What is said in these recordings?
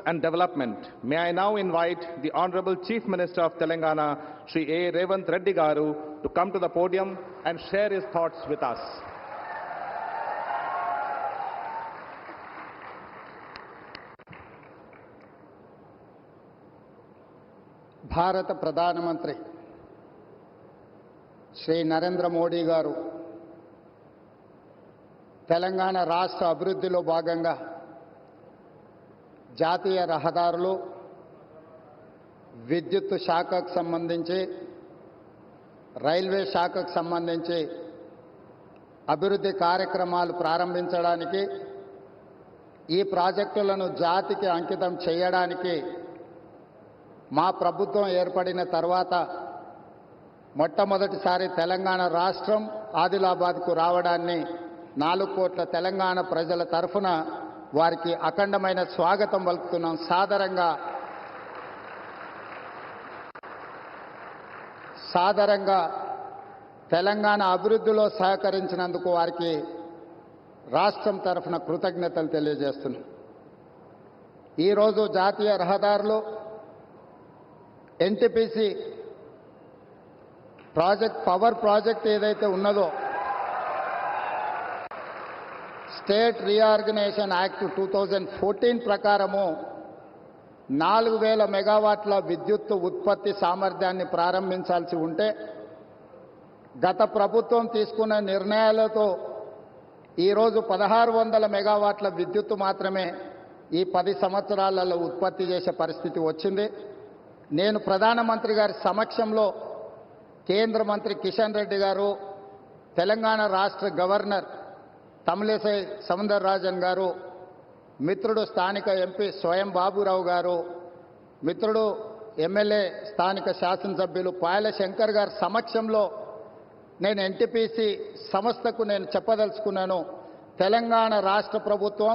and Development. May I now invite the Honorable Chief Minister of Telangana, Shri A. Revanth Reddy Garu, to come to the podium and share his thoughts with us. భారత ప్రధానమంత్రి శ్రీ నరేంద్ర మోడీ గారు తెలంగాణ రాష్ట్ర అభివృద్ధిలో భాగంగా జాతీయ రహదారులు, విద్యుత్ శాఖకు సంబంధించి, రైల్వే శాఖకు సంబంధించి అభివృద్ధి కార్యక్రమాలు ప్రారంభించడానికి, ఈ ప్రాజెక్టులను జాతికి అంకితం చేయడానికి మా ప్రభుత్వం ఏర్పడిన తర్వాత మొట్టమొదటిసారి తెలంగాణ రాష్ట్రం ఆదిలాబాద్కు రావడాన్ని 4 కోట్ల తెలంగాణ ప్రజల తరఫున వారికి అఖండమైన స్వాగతం పలుకుతున్నాం. సాదరంగా తెలంగాణ అభివృద్ధిలో సహకరించినందుకు వారికి రాష్ట్రం తరఫున కృతజ్ఞతలు తెలియజేస్తున్నాం. ఈరోజు జాతీయ రహదారులు, ఎన్టీపీసీ ప్రాజెక్ట్, పవర్ ప్రాజెక్ట్ ఏదైతే ఉన్నదో, స్టేట్ రీఆర్గనైజేషన్ యాక్ట్ 2014 ప్రకారము 4000 మెగావాట్ల విద్యుత్ ఉత్పత్తి సామర్థ్యాన్ని ప్రారంభించాల్సి ఉంటే, గత ప్రభుత్వం తీసుకున్న నిర్ణయాలతో ఈరోజు 1600 మెగావాట్ల విద్యుత్ మాత్రమే ఈ 10 సంవత్సరాలలో ఉత్పత్తి చేసే పరిస్థితి వచ్చింది. నేను ప్రధానమంత్రి గారి సమక్షంలో కేంద్ర మంత్రి కిషన్ రెడ్డి గారు, తెలంగాణ రాష్ట్ర గవర్నర్ తమిళిసై సౌందరరాజన్ గారు, మిత్రుడు స్థానిక ఎంపీ స్వయం బాబురావు గారు, మిత్రుడు ఎమ్మెల్యే స్థానిక శాసనసభ్యులు పాయల శంకర్ గారి సమక్షంలో నేను ఎన్టీపీసీ సంస్థకు నేను చెప్పదలుచుకున్నాను. తెలంగాణ రాష్ట్ర ప్రభుత్వం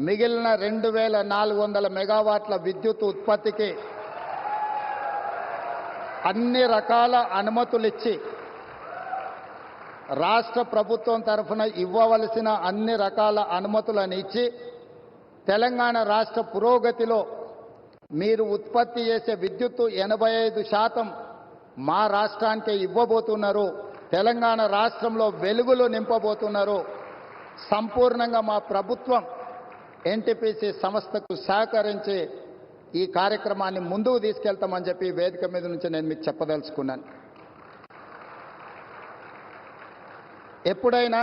మిగిలిన 2400 మెగావాట్ల విద్యుత్ ఉత్పత్తికి అన్ని రకాల అనుమతులు ఇచ్చి, రాష్ట్ర ప్రభుత్వం తరఫున ఇవ్వవలసిన అన్ని రకాల అనుమతులను ఇచ్చి, తెలంగాణ రాష్ట్ర పురోగతిలో మీరు ఉత్పత్తి చేసే విద్యుత్తు 85% మా రాష్ట్రానికి ఇవ్వబోతున్నారు. తెలంగాణ రాష్ట్రంలో వెలుగులు నింపబోతున్నారు. సంపూర్ణంగా మా ప్రభుత్వం ఎన్టీపీసీ సంస్థకు సహకరించి ఈ కార్యక్రమాన్ని ముందుకు తీసుకెళ్తామని చెప్పి వేదిక మీద నుంచి నేను మీకు చెప్పదలుచుకున్నాను. ఎప్పుడైనా